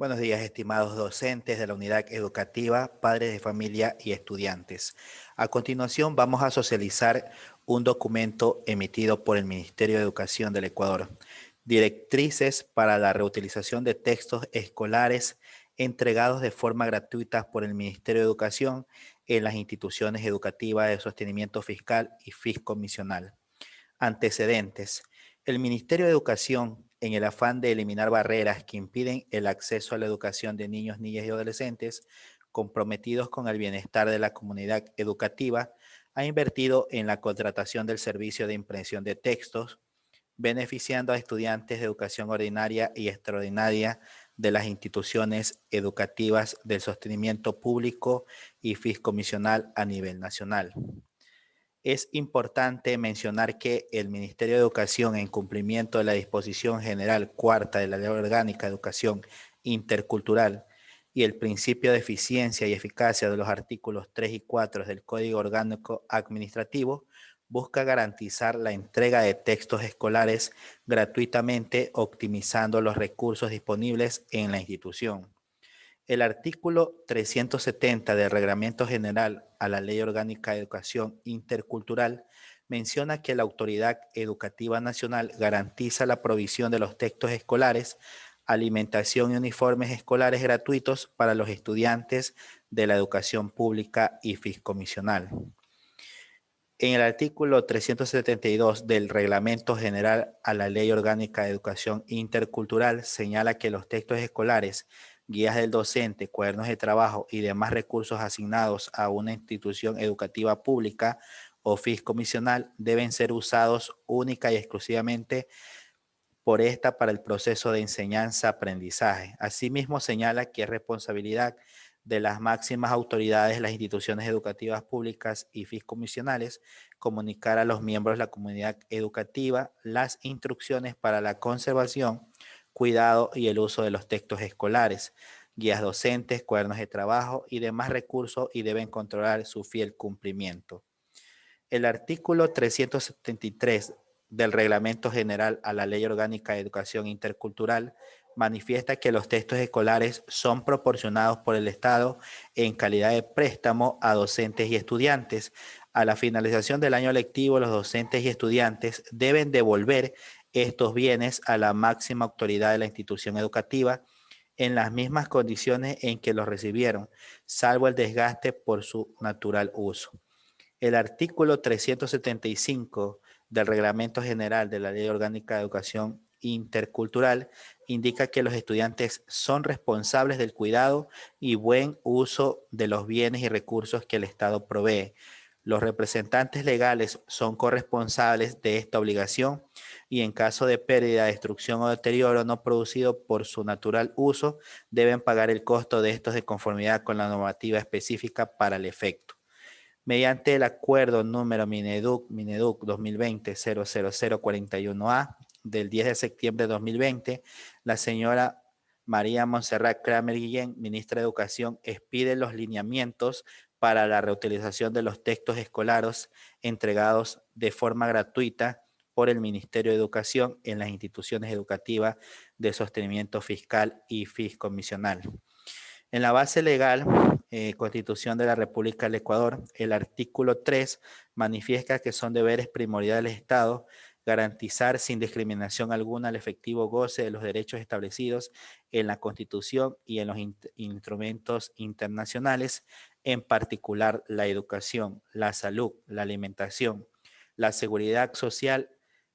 Buenos días, estimados docentes de la unidad educativa, padres de familia y estudiantes. A continuación, vamos a socializar un documento emitido por el Ministerio de Educación del Ecuador. Directrices para la reutilización de textos escolares entregados de forma gratuita por el Ministerio de Educación en las instituciones educativas de sostenimiento fiscal y fiscomisional. Antecedentes. El Ministerio de Educación, en el afán de eliminar barreras que impiden el acceso a la educación de niños, niñas y adolescentes comprometidos con el bienestar de la comunidad educativa, ha invertido en la contratación del servicio de impresión de textos, beneficiando a estudiantes de educación ordinaria y extraordinaria de las instituciones educativas del sostenimiento público y fiscomisional a nivel nacional. Es importante mencionar que el Ministerio de Educación, en cumplimiento de la disposición general cuarta de la Ley Orgánica de Educación Intercultural y el principio de eficiencia y eficacia de los artículos 3 y 4 del Código Orgánico Administrativo, busca garantizar la entrega de textos escolares gratuitamente, optimizando los recursos disponibles en la institución. El artículo 370 del Reglamento General a la Ley Orgánica de Educación Intercultural menciona que la Autoridad Educativa Nacional garantiza la provisión de los textos escolares, alimentación y uniformes escolares gratuitos para los estudiantes de la educación pública y fiscomisional. En el artículo 372 del Reglamento General a la Ley Orgánica de Educación Intercultural señala que los textos escolares, guías del docente, cuadernos de trabajo y demás recursos asignados a una institución educativa pública o fiscomisional deben ser usados única y exclusivamente por esta para el proceso de enseñanza-aprendizaje. Asimismo, señala que es responsabilidad de las máximas autoridades de las instituciones educativas públicas y fiscomisionales comunicar a los miembros de la comunidad educativa las instrucciones para la conservación, cuidado y el uso de los textos escolares, guías docentes, cuadernos de trabajo y demás recursos y deben controlar su fiel cumplimiento. El artículo 373 del Reglamento General a la Ley Orgánica de Educación Intercultural manifiesta que los textos escolares son proporcionados por el Estado en calidad de préstamo a docentes y estudiantes. A la finalización del año lectivo, los docentes y estudiantes deben devolver estos bienes a la máxima autoridad de la institución educativa en las mismas condiciones en que los recibieron, salvo el desgaste por su natural uso. El artículo 375 del Reglamento General de la Ley Orgánica de Educación Intercultural indica que los estudiantes son responsables del cuidado y buen uso de los bienes y recursos que el Estado provee. Los representantes legales son corresponsables de esta obligación y en caso de pérdida, destrucción o deterioro no producido por su natural uso, deben pagar el costo de estos de conformidad con la normativa específica para el efecto. Mediante el acuerdo número Mineduc 2020-00041A del 10 de septiembre de 2020, la señora María Montserrat Kramer Guillén, ministra de Educación, expide los lineamientos para la reutilización de los textos escolares entregados de forma gratuita por el Ministerio de Educación en las instituciones educativas de sostenimiento fiscal y fiscomisional. En la base legal, Constitución de la República del Ecuador, el artículo 3 manifiesta que son deberes primordiales del Estado garantizar sin discriminación alguna el efectivo goce de los derechos establecidos en la Constitución y en los instrumentos internacionales, en particular la educación, la salud, la alimentación, la seguridad social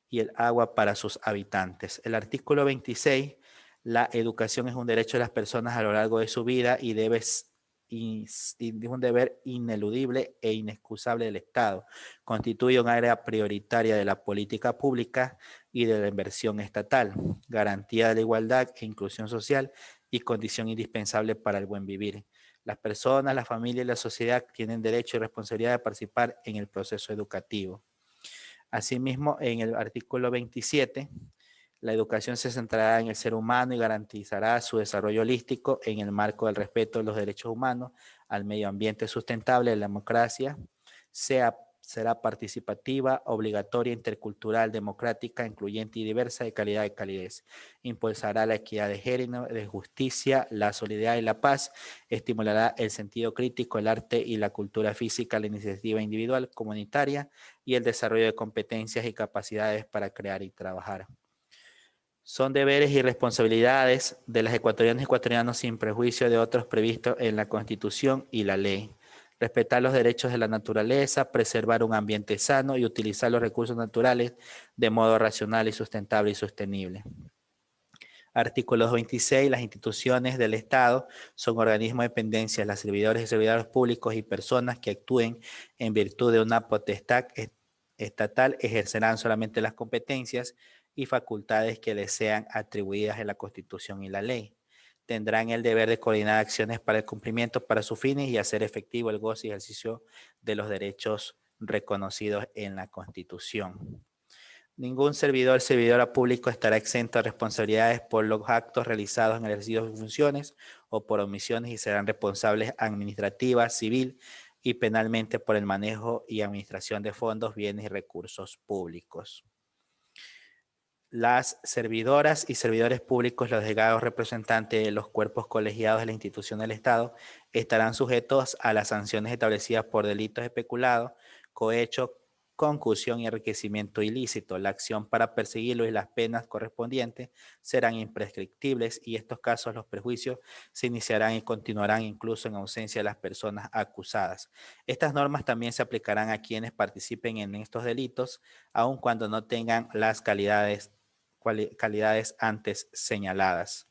y el agua para sus habitantes. El artículo 26, la educación es un derecho de las personas a lo largo de su vida y es un deber ineludible e inexcusable del Estado. Constituye un área prioritaria de la política pública y de la inversión estatal, garantía de la igualdad e inclusión social y condición indispensable para el buen vivir. Las personas, la familia y la sociedad tienen derecho y responsabilidad de participar en el proceso educativo. Asimismo, en el artículo 27, la educación se centrará en el ser humano y garantizará su desarrollo holístico en el marco del respeto de los derechos humanos, al medio ambiente sustentable, a la democracia, se será participativa, obligatoria, intercultural, democrática, incluyente y diversa, de calidad y calidez. Impulsará la equidad de género, de justicia, la solidaridad y la paz. Estimulará el sentido crítico, el arte y la cultura física, la iniciativa individual, comunitaria y el desarrollo de competencias y capacidades para crear y trabajar. Son deberes y responsabilidades de las ecuatorianas y ecuatorianos sin prejuicio de otros previstos en la Constitución y la ley. Respetar los derechos de la naturaleza, preservar un ambiente sano y utilizar los recursos naturales de modo racional y sustentable y sostenible. Artículo 26. Las instituciones del Estado son organismos de dependencia. Las servidores y servidores públicos y personas que actúen en virtud de una potestad estatal ejercerán solamente las competencias y facultades que les sean atribuidas en la Constitución y la ley. Tendrán el deber de coordinar acciones para el cumplimiento para sus fines y hacer efectivo el goce y ejercicio de los derechos reconocidos en la Constitución. Ningún servidor, servidora público estará exento de responsabilidades por los actos realizados en el ejercicio de sus funciones o por omisiones y serán responsables administrativa, civil y penalmente por el manejo y administración de fondos, bienes y recursos públicos. Las servidoras y servidores públicos, los delegados representantes de los cuerpos colegiados de la institución del Estado, estarán sujetos a las sanciones establecidas por delitos de peculado, cohecho, concusión y enriquecimiento ilícito. La acción para perseguirlos y las penas correspondientes serán imprescriptibles y en estos casos los perjuicios se iniciarán y continuarán incluso en ausencia de las personas acusadas. Estas normas también se aplicarán a quienes participen en estos delitos, aun cuando no tengan las calidades antes señaladas.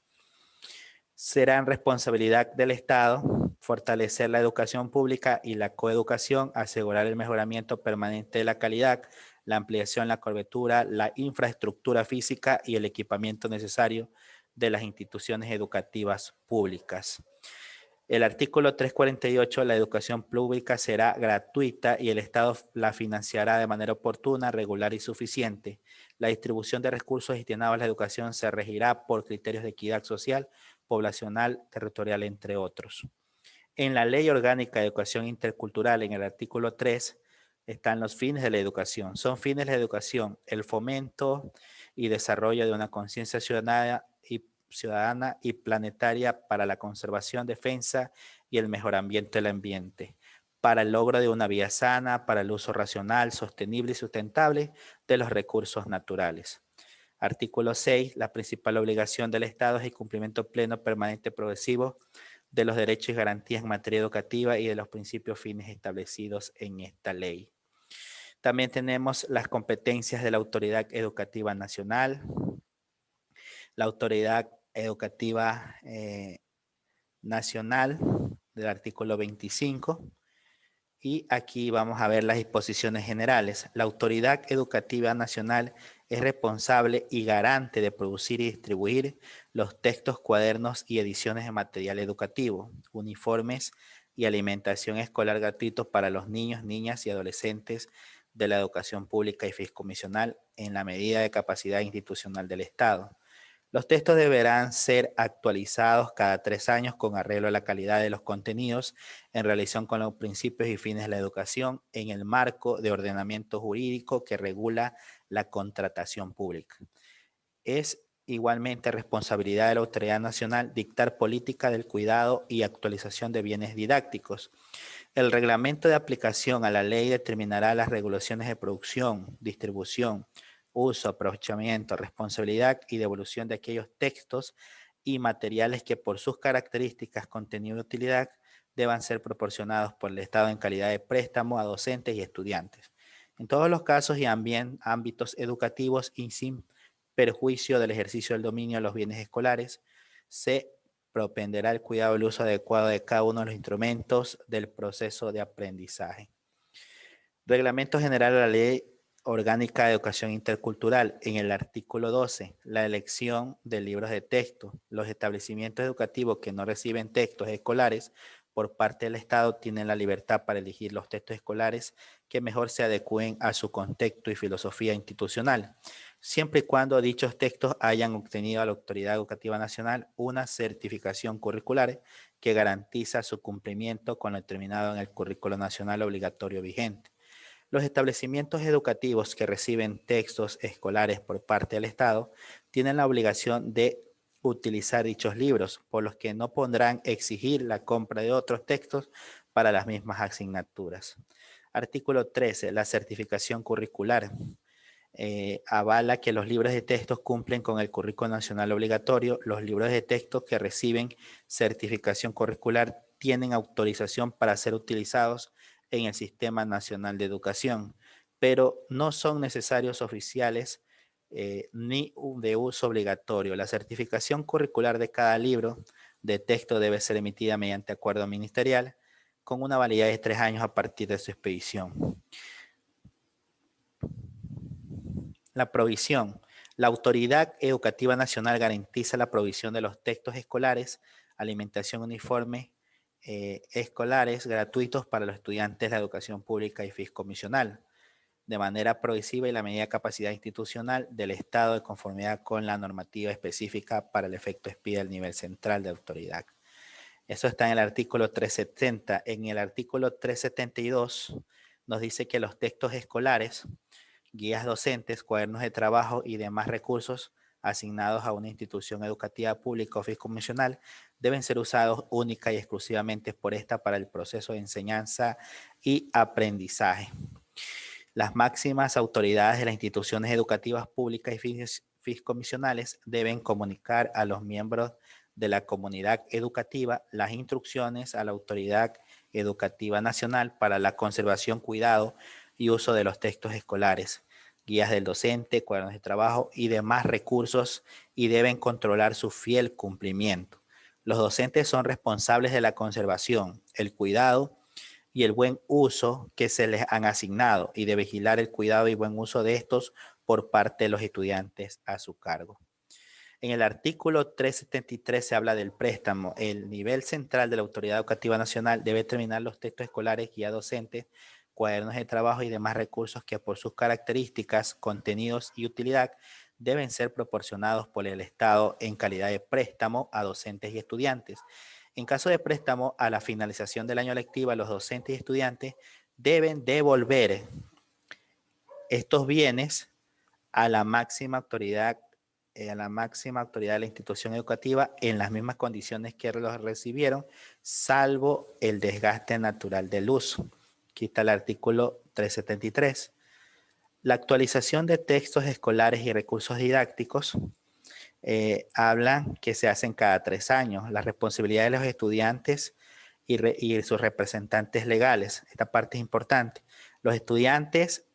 Será responsabilidad del Estado fortalecer la educación pública y la coeducación, asegurar el mejoramiento permanente de la calidad, la ampliación, la cobertura, la infraestructura física y el equipamiento necesario de las instituciones educativas públicas. El artículo 348, la educación pública será gratuita y el Estado la financiará de manera oportuna, regular y suficiente. La distribución de recursos destinados a la educación se regirá por criterios de equidad social, poblacional, territorial, entre otros. En la Ley Orgánica de Educación Intercultural, en el artículo 3, están los fines de la educación. Son fines de la educación el fomento y desarrollo de una conciencia ciudadana y planetaria para la conservación, defensa y el mejor ambiente del ambiente, para el logro de una vida sana, para el uso racional, sostenible y sustentable de los recursos naturales. Artículo 6. La principal obligación del Estado es el cumplimiento pleno, permanente, progresivo de los derechos y garantías en materia educativa y de los principios fines establecidos en esta ley. También tenemos las competencias de la Autoridad Educativa Nacional, la Autoridad Educativa Nacional del artículo 25. Y aquí vamos a ver las disposiciones generales. La Autoridad Educativa Nacional es responsable y garante de producir y distribuir los textos, cuadernos y ediciones de material educativo, uniformes y alimentación escolar gratuitos para los niños, niñas y adolescentes de la educación pública y fideicomisional en la medida de capacidad institucional del Estado. Los textos deberán ser actualizados cada 3 años con arreglo a la calidad de los contenidos en relación con los principios y fines de la educación en el marco de ordenamiento jurídico que regula la contratación pública. Es igualmente responsabilidad de la Autoridad Nacional dictar política del cuidado y actualización de bienes didácticos. El reglamento de aplicación a la ley determinará las regulaciones de producción, distribución, uso, aprovechamiento, responsabilidad y devolución de aquellos textos y materiales que por sus características, contenido y utilidad deban ser proporcionados por el Estado en calidad de préstamo a docentes y estudiantes. En todos los casos y ámbitos educativos y sin perjuicio del ejercicio del dominio de los bienes escolares, se propenderá el cuidado y el uso adecuado de cada uno de los instrumentos del proceso de aprendizaje. Reglamento General de la Ley Orgánica de Educación Intercultural. En el artículo 12, la elección de libros de texto. Los establecimientos educativos que no reciben textos escolares por parte del Estado tienen la libertad para elegir los textos escolares que mejor se adecúen a su contexto y filosofía institucional, siempre y cuando dichos textos hayan obtenido a la Autoridad Educativa Nacional una certificación curricular que garantiza su cumplimiento con lo determinado en el currículo nacional obligatorio vigente. Los establecimientos educativos que reciben textos escolares por parte del Estado tienen la obligación de utilizar dichos libros, por los que no podrán exigir la compra de otros textos para las mismas asignaturas. Artículo 13. La certificación curricular. Avala que los libros de texto cumplen con el currículo nacional obligatorio. Los libros de texto que reciben certificación curricular tienen autorización para ser utilizados en el Sistema Nacional de Educación, pero no son necesarios oficiales ni de uso obligatorio. La certificación curricular de cada libro de texto debe ser emitida mediante acuerdo ministerial con una validez de 3 años a partir de su expedición. La provisión. La Autoridad Educativa Nacional garantiza la provisión de los textos escolares, alimentación uniforme escolares gratuitos para los estudiantes de la educación pública y fiscomisional, de manera progresiva y la medida de capacidad institucional del Estado de conformidad con la normativa específica para el efecto expida al nivel central de autoridad. Eso está en el artículo 370. En el artículo 372 nos dice que los textos escolares, guías docentes, cuadernos de trabajo y demás recursos asignados a una institución educativa pública o fiscomisional deben ser usados única y exclusivamente por esta para el proceso de enseñanza y aprendizaje. Las máximas autoridades de las instituciones educativas públicas y fiscomisionales deben comunicar a los miembros de la comunidad educativa las instrucciones a la Autoridad Educativa Nacional para la conservación, cuidado y uso de los textos escolares, guías del docente, cuadernos de trabajo y demás recursos, y deben controlar su fiel cumplimiento. Los docentes son responsables de la conservación, el cuidado y el buen uso que se les han asignado, y de vigilar el cuidado y buen uso de estos por parte de los estudiantes a su cargo. En el artículo 373 se habla del préstamo. El nivel central de la Autoridad Educativa Nacional debe determinar los textos escolares, guías docentes, cuadernos de trabajo y demás recursos que por sus características, contenidos y utilidad deben ser proporcionados por el Estado en calidad de préstamo a docentes y estudiantes. En caso de préstamo, a la finalización del año lectivo, los docentes y estudiantes deben devolver estos bienes a la máxima autoridad de la institución educativa en las mismas condiciones que los recibieron, salvo el desgaste natural del uso. Aquí está el artículo 373. La actualización de textos escolares y recursos didácticos hablan que se hacen cada 3 años. La responsabilidad de los estudiantes y sus representantes legales. Esta parte es importante. Los estudiantes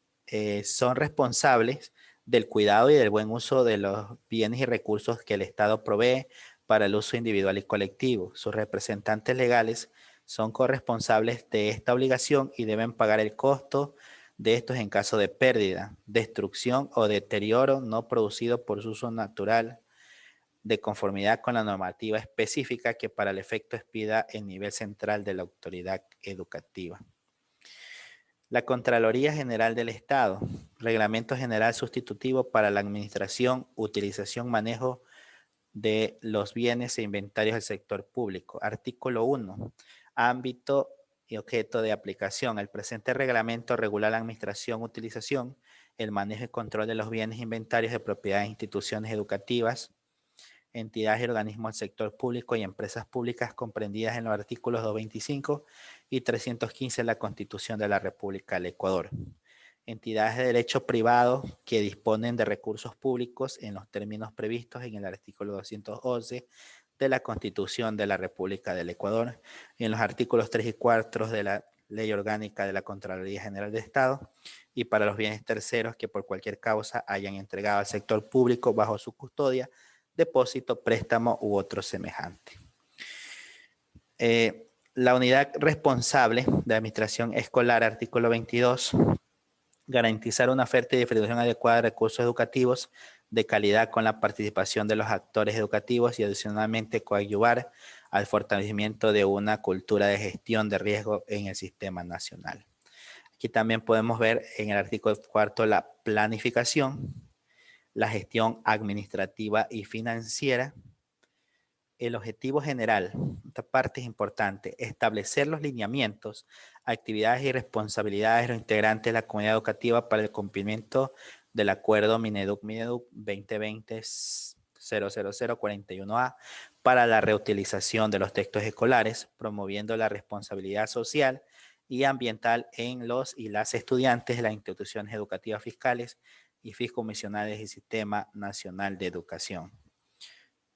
son responsables del cuidado y del buen uso de los bienes y recursos que el Estado provee para el uso individual y colectivo. Sus representantes legales son corresponsables de esta obligación y deben pagar el costo de estos en caso de pérdida, destrucción o deterioro no producido por su uso natural, de conformidad con la normativa específica que para el efecto expida el nivel central de la autoridad educativa. La Contraloría General del Estado, Reglamento General Sustitutivo para la Administración, Utilización, Manejo de los Bienes e Inventarios del Sector Público. Artículo 1. Ámbito y objeto de aplicación. El presente reglamento regula la administración, utilización, el manejo y control de los bienes e inventarios de propiedad de instituciones educativas, entidades y organismos del sector público y empresas públicas comprendidas en los artículos 225 y 315 de la Constitución de la República del Ecuador. Entidades de derecho privado que disponen de recursos públicos en los términos previstos en el artículo 211 de la Constitución de la República del Ecuador y en los artículos 3 y 4 de la Ley Orgánica de la Contraloría General del Estado, y para los bienes terceros que por cualquier causa hayan entregado al sector público bajo su custodia, depósito, préstamo u otro semejante. La unidad responsable de administración escolar, artículo 22, garantizar una oferta y distribución adecuada de recursos educativos de calidad con la participación de los actores educativos y adicionalmente coadyuvar al fortalecimiento de una cultura de gestión de riesgo en el sistema nacional. Aquí también podemos ver en el artículo 4 la planificación, la gestión administrativa y financiera, El objetivo general, esta parte es importante, establecer los lineamientos, actividades y responsabilidades de los integrantes de la comunidad educativa para el cumplimiento del acuerdo Mineduc 2020-00041A para la reutilización de los textos escolares, promoviendo la responsabilidad social y ambiental en los y las estudiantes de las instituciones educativas fiscales y fiscomisionales del Sistema Nacional de Educación.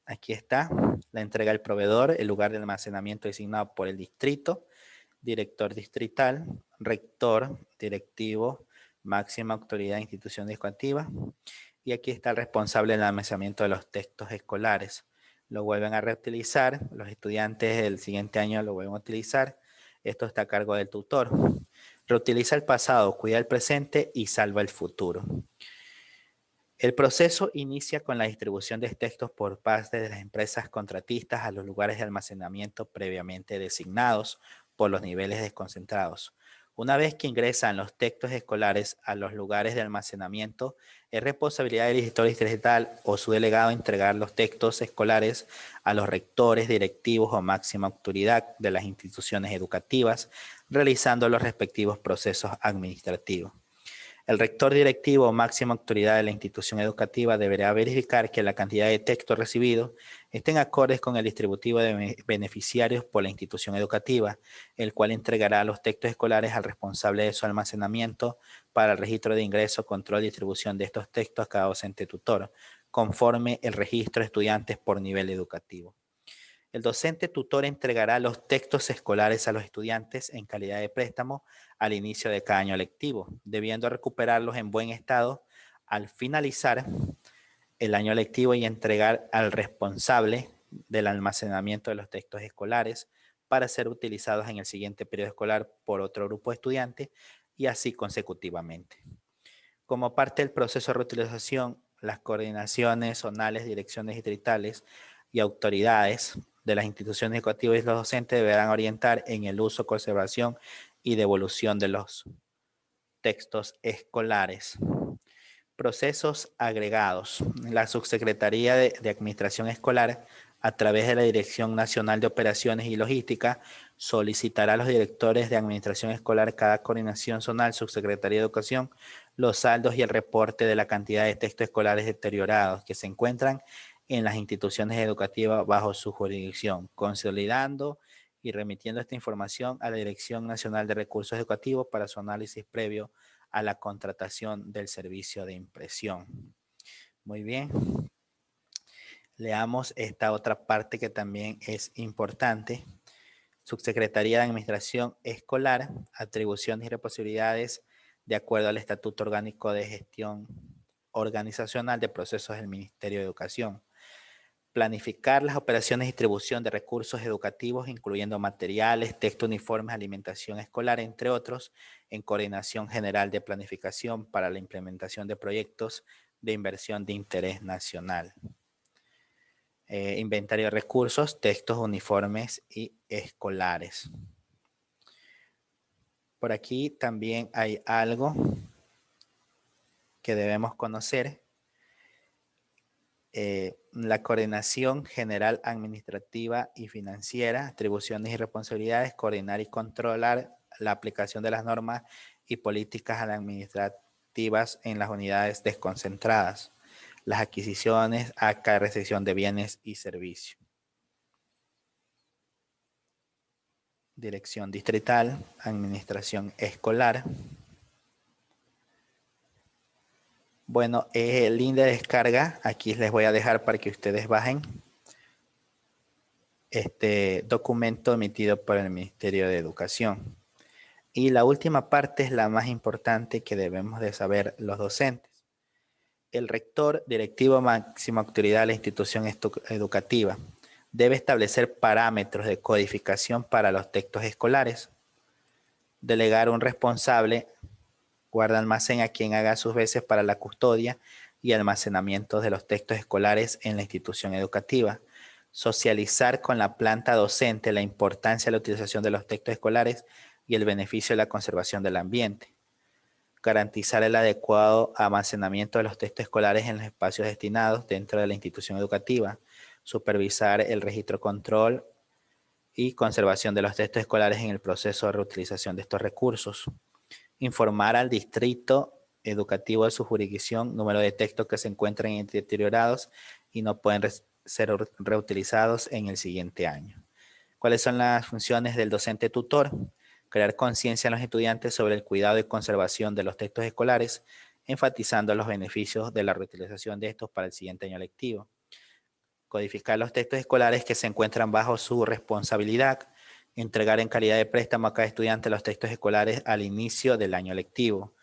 Aquí está la entrega del proveedor, el lugar de almacenamiento designado por el distrito, director distrital, rector, directivo, máxima autoridad de institución educativa. Y aquí está el responsable del almacenamiento de los textos escolares. Lo vuelven a reutilizar, los estudiantes del siguiente año lo vuelven a utilizar. Esto está a cargo del tutor. Reutiliza el pasado, cuida el presente y salva el futuro. El proceso inicia con la distribución de textos por parte de las empresas contratistas a los lugares de almacenamiento previamente designados por los niveles desconcentrados. Una vez que ingresan los textos escolares a los lugares de almacenamiento, es responsabilidad del director distrital o su delegado entregar los textos escolares a los rectores, directivos o máxima autoridad de las instituciones educativas, realizando los respectivos procesos administrativos. El rector directivo o máxima autoridad de la institución educativa deberá verificar que la cantidad de texto recibido estén acordes con el distributivo de beneficiarios por la institución educativa, el cual entregará los textos escolares al responsable de su almacenamiento para el registro de ingreso, control y distribución de estos textos a cada docente tutor, conforme el registro de estudiantes por nivel educativo. El docente tutor entregará los textos escolares a los estudiantes en calidad de préstamo al inicio de cada año lectivo, debiendo recuperarlos en buen estado al finalizar el año lectivo y entregar al responsable del almacenamiento de los textos escolares para ser utilizados en el siguiente periodo escolar por otro grupo de estudiantes y así consecutivamente. Como parte del proceso de reutilización, las coordinaciones zonales, direcciones distritales y autoridades de las instituciones educativas y los docentes deberán orientar en el uso, conservación y devolución de los textos escolares. Procesos agregados. La Subsecretaría de Administración Escolar, a través de la Dirección Nacional de Operaciones y Logística, solicitará a los directores de Administración Escolar cada coordinación zonal, Subsecretaría de Educación, los saldos y el reporte de la cantidad de textos escolares deteriorados que se encuentran en las instituciones educativas bajo su jurisdicción, consolidando y remitiendo esta información a la Dirección Nacional de Recursos Educativos para su análisis previo a la contratación del servicio de impresión. Muy bien. Leamos esta otra parte que también es importante. Subsecretaría de Administración Escolar, atribuciones y responsabilidades de acuerdo al Estatuto Orgánico de Gestión Organizacional de Procesos del Ministerio de Educación. Planificar las operaciones de distribución de recursos educativos, incluyendo materiales, texto, uniformes, alimentación escolar, entre otros, en coordinación general de planificación para la implementación de proyectos de inversión de interés nacional. Inventario de recursos, textos, uniformes y escolares. Por aquí también hay algo que debemos conocer. La coordinación general administrativa y financiera, atribuciones y responsabilidades, coordinar y controlar la aplicación de las normas y políticas administrativas en las unidades desconcentradas, las adquisiciones, acta de recepción de bienes y servicios. Dirección distrital, administración escolar. Bueno, el link de descarga, aquí les voy a dejar para que ustedes bajen este documento emitido por el Ministerio de Educación. Y la última parte es la más importante que debemos de saber los docentes. El rector, directivo máxima autoridad de la institución educativa, debe establecer parámetros de codificación para los textos escolares, delegar un responsable guarda almacén a quien haga sus veces para la custodia y almacenamiento de los textos escolares en la institución educativa, socializar con la planta docente la importancia de la utilización de los textos escolares y el beneficio de la conservación del ambiente, garantizar el adecuado almacenamiento de los textos escolares en los espacios destinados dentro de la institución educativa, supervisar el registro, control y conservación de los textos escolares en el proceso de reutilización de estos recursos. Informar al distrito educativo de su jurisdicción número de textos que se encuentran deteriorados y no pueden ser reutilizados en el siguiente año. ¿Cuáles son las funciones del docente tutor? Crear conciencia en los estudiantes sobre el cuidado y conservación de los textos escolares, enfatizando los beneficios de la reutilización de estos para el siguiente año lectivo. Codificar los textos escolares que se encuentran bajo su responsabilidad. Entregar en calidad de préstamo a cada estudiante los textos escolares al inicio del año lectivo.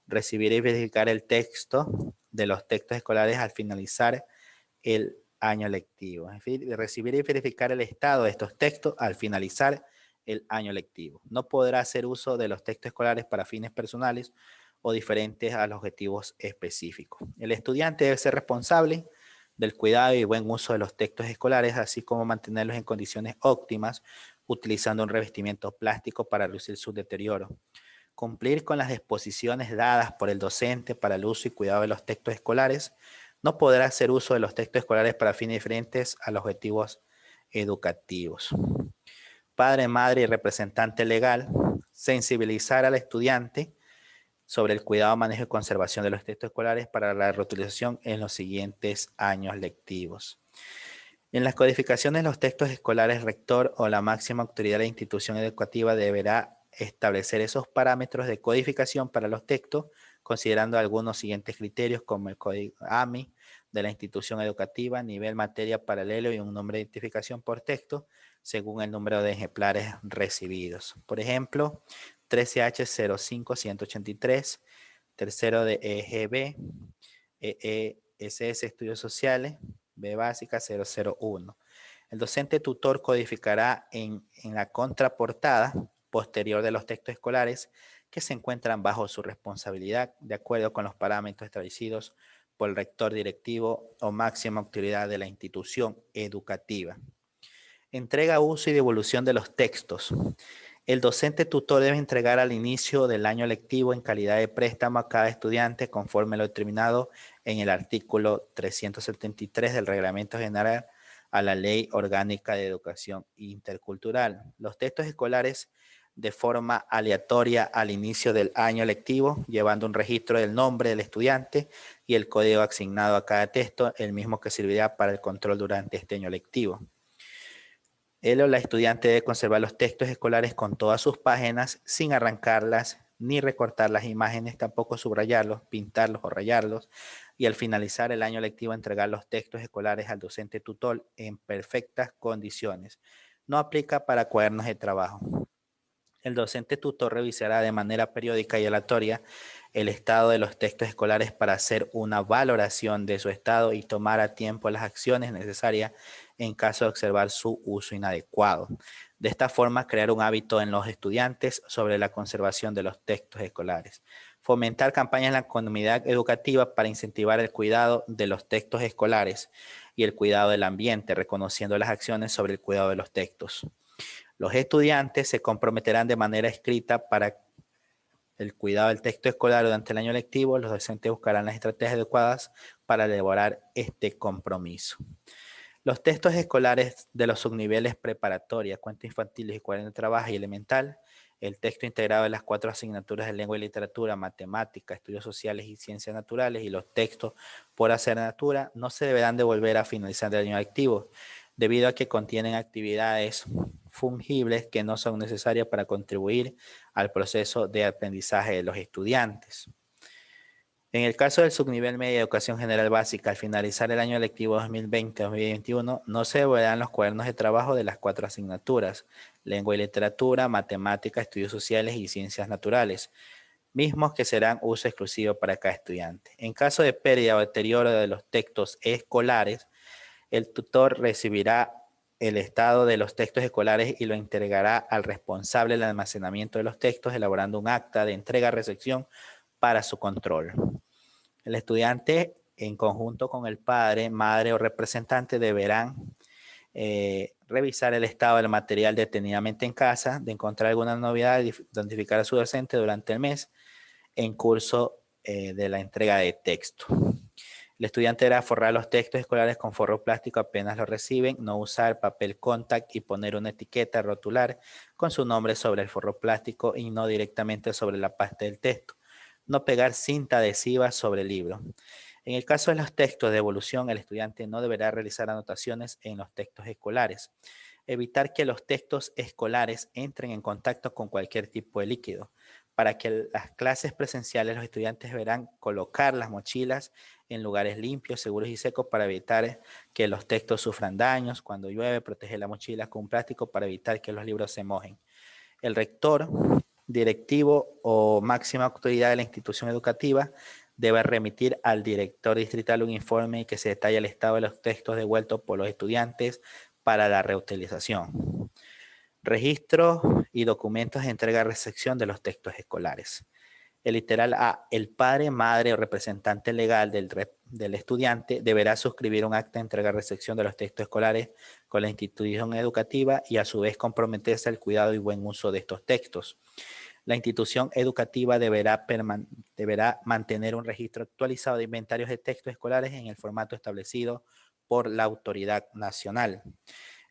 Recibir y verificar el texto de los textos escolares al finalizar el año lectivo. Es decir, recibir y verificar el estado de estos textos al finalizar el año lectivo. No podrá hacer uso de los textos escolares para fines personales o diferentes a los objetivos específicos. El estudiante debe ser responsable del cuidado y buen uso de los textos escolares, así como mantenerlos en condiciones óptimas, utilizando un revestimiento plástico para reducir su deterioro. Cumplir con las disposiciones dadas por el docente para el uso y cuidado de los textos escolares. No podrá hacer uso de los textos escolares para fines diferentes a los objetivos educativos. Padre, madre y representante legal. Sensibilizar al estudiante sobre el cuidado, manejo y conservación de los textos escolares para la reutilización en los siguientes años lectivos. En las codificaciones de los textos escolares, el rector o la máxima autoridad de la institución educativa deberá establecer esos parámetros de codificación para los textos, considerando algunos siguientes criterios como el código AMI de la institución educativa, nivel, materia, paralelo y un nombre de identificación por texto, según el número de ejemplares recibidos. Por ejemplo, 13H05183, tercero de EGB, EESS Estudios Sociales, B básica 001. El docente tutor codificará en la contraportada posterior de los textos escolares que se encuentran bajo su responsabilidad de acuerdo con los parámetros establecidos por el rector directivo o máxima autoridad de la institución educativa. Entrega, uso y devolución de los textos. El docente tutor debe entregar al inicio del año lectivo en calidad de préstamo a cada estudiante conforme lo determinado en el artículo 373 del Reglamento General a la Ley Orgánica de Educación Intercultural. Los textos escolares de forma aleatoria al inicio del año lectivo, llevando un registro del nombre del estudiante y el código asignado a cada texto, el mismo que servirá para el control durante este año lectivo. Él o la estudiante debe conservar los textos escolares con todas sus páginas sin arrancarlas ni recortar las imágenes, tampoco subrayarlos, pintarlos o rayarlos, y al finalizar el año lectivo entregar los textos escolares al docente tutor en perfectas condiciones. No aplica para cuadernos de trabajo. El docente tutor revisará de manera periódica y aleatoria el estado de los textos escolares para hacer una valoración de su estado y tomar a tiempo las acciones necesarias en caso de observar su uso inadecuado. De esta forma, crear un hábito en los estudiantes sobre la conservación de los textos escolares. Fomentar campañas en la comunidad educativa para incentivar el cuidado de los textos escolares y el cuidado del ambiente, reconociendo las acciones sobre el cuidado de los textos. Los estudiantes se comprometerán de manera escrita para el cuidado del texto escolar durante el año lectivo. Los docentes buscarán las estrategias adecuadas para elaborar este compromiso. Los textos escolares de los subniveles preparatoria, cuentos infantiles y cuaderno de trabajo y elemental, el texto integrado de las 4 asignaturas de lengua y literatura, matemática, estudios sociales y ciencias naturales y los textos por asignatura no se deberán devolver a finalizar el año lectivo, debido a que contienen actividades fungibles que no son necesarias para contribuir al proceso de aprendizaje de los estudiantes. En el caso del subnivel media de educación general básica, al finalizar el año lectivo 2020-2021, no se devolverán los cuadernos de trabajo de las 4 asignaturas, lengua y literatura, matemática, estudios sociales y ciencias naturales, mismos que serán uso exclusivo para cada estudiante. En caso de pérdida o deterioro de los textos escolares, el tutor recibirá el estado de los textos escolares y lo entregará al responsable del almacenamiento de los textos, elaborando un acta de entrega-recepción para su control. El estudiante, en conjunto con el padre, madre o representante, deberán revisar el estado del material detenidamente en casa, de encontrar alguna novedad, identificar a su docente durante el mes en curso de la entrega de texto. El estudiante deberá forrar los textos escolares con forro plástico apenas lo reciben, no usar papel contact y poner una etiqueta rotular con su nombre sobre el forro plástico y no directamente sobre la pasta del texto. No pegar cinta adhesiva sobre el libro. En el caso de los textos de evolución, el estudiante no deberá realizar anotaciones en los textos escolares. Evitar que los textos escolares entren en contacto con cualquier tipo de líquido. Para que las clases presenciales, los estudiantes deberán colocar las mochilas en lugares limpios, seguros y secos para evitar que los textos sufran daños. Cuando llueve, protege la mochila con un plástico para evitar que los libros se mojen. El rector, directivo o máxima autoridad de la institución educativa debe remitir al director distrital un informe en que se detalla el estado de los textos devueltos por los estudiantes para la reutilización. Registro y documentos de entrega-recepción de los textos escolares. El literal A, el padre, madre o representante legal del estudiante deberá suscribir un acta de entrega-recepción de los textos escolares con la institución educativa y a su vez comprometerse al cuidado y buen uso de estos textos. La institución educativa deberá mantener un registro actualizado de inventarios de textos escolares en el formato establecido por la autoridad nacional.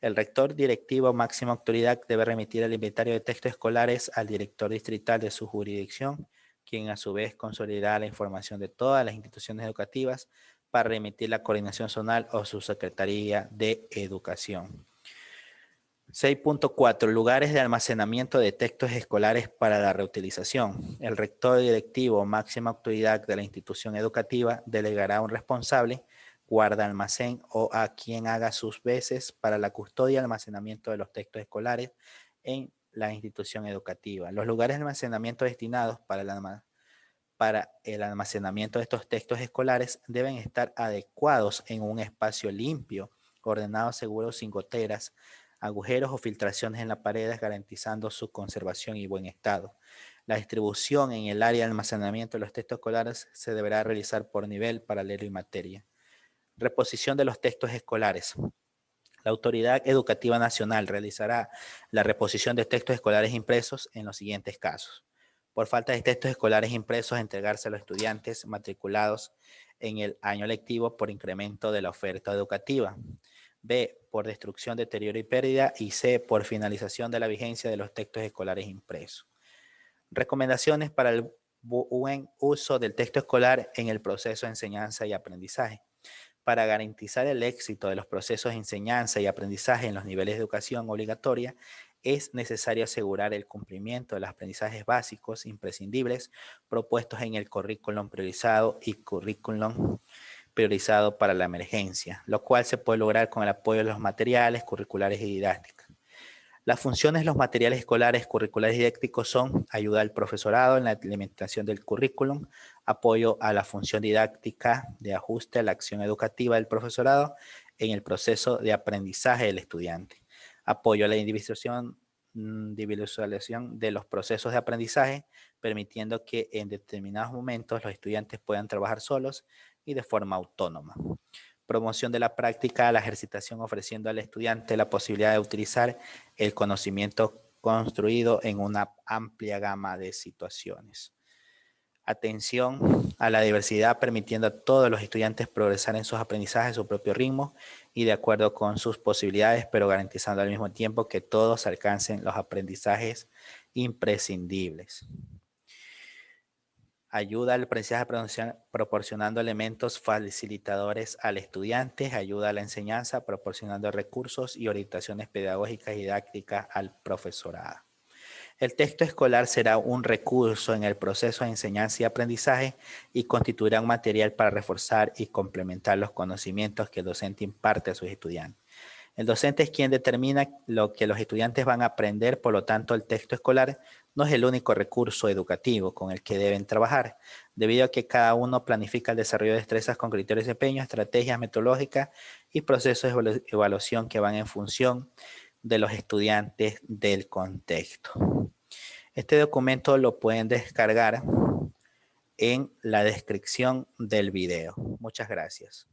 El rector directivo o máxima autoridad debe remitir el inventario de textos escolares al director distrital de su jurisdicción, quien a su vez consolidará la información de todas las instituciones educativas para remitir la coordinación zonal o su secretaría de educación. 6.4. Lugares de almacenamiento de textos escolares para la reutilización. El rector directivo o máxima autoridad de la institución educativa delegará a un responsable, guarda almacén o a quien haga sus veces para la custodia y almacenamiento de los textos escolares en la institución educativa. Los lugares de almacenamiento destinados para el almacenamiento de estos textos escolares deben estar adecuados en un espacio limpio, ordenado, seguro, sin goteras, agujeros o filtraciones en las paredes, garantizando su conservación y buen estado. La distribución en el área de almacenamiento de los textos escolares se deberá realizar por nivel, paralelo y materia. Reposición de los textos escolares. La Autoridad Educativa Nacional realizará la reposición de textos escolares impresos en los siguientes casos. Por falta de textos escolares impresos, entregarse a los estudiantes matriculados en el año lectivo por incremento de la oferta educativa. B, por destrucción, deterioro y pérdida. Y C, por finalización de la vigencia de los textos escolares impresos. Recomendaciones para el buen uso del texto escolar en el proceso de enseñanza y aprendizaje. Para garantizar el éxito de los procesos de enseñanza y aprendizaje en los niveles de educación obligatoria, es necesario asegurar el cumplimiento de los aprendizajes básicos imprescindibles propuestos en el currículum priorizado y currículum priorizado para la emergencia, lo cual se puede lograr con el apoyo de los materiales curriculares y didácticos. Las funciones de los materiales escolares, curriculares y didácticos son ayuda al profesorado en la implementación del currículum, apoyo a la función didáctica de ajuste a la acción educativa del profesorado en el proceso de aprendizaje del estudiante, apoyo a la individualización de los procesos de aprendizaje, permitiendo que en determinados momentos los estudiantes puedan trabajar solos y de forma autónoma. Promoción de la práctica, la ejercitación, ofreciendo al estudiante la posibilidad de utilizar el conocimiento construido en una amplia gama de situaciones. Atención a la diversidad, permitiendo a todos los estudiantes progresar en sus aprendizajes a su propio ritmo y de acuerdo con sus posibilidades, pero garantizando al mismo tiempo que todos alcancen los aprendizajes imprescindibles. Ayuda al aprendizaje proporcionando elementos facilitadores al estudiante, ayuda a la enseñanza proporcionando recursos y orientaciones pedagógicas y didácticas al profesorado. El texto escolar será un recurso en el proceso de enseñanza y aprendizaje y constituirá un material para reforzar y complementar los conocimientos que el docente imparte a sus estudiantes. El docente es quien determina lo que los estudiantes van a aprender, por lo tanto, el texto escolar no es el único recurso educativo con el que deben trabajar, debido a que cada uno planifica el desarrollo de destrezas con criterios de desempeño, estrategias metodológicas y procesos de evaluación que van en función de los estudiantes del contexto. Este documento lo pueden descargar en la descripción del video. Muchas gracias.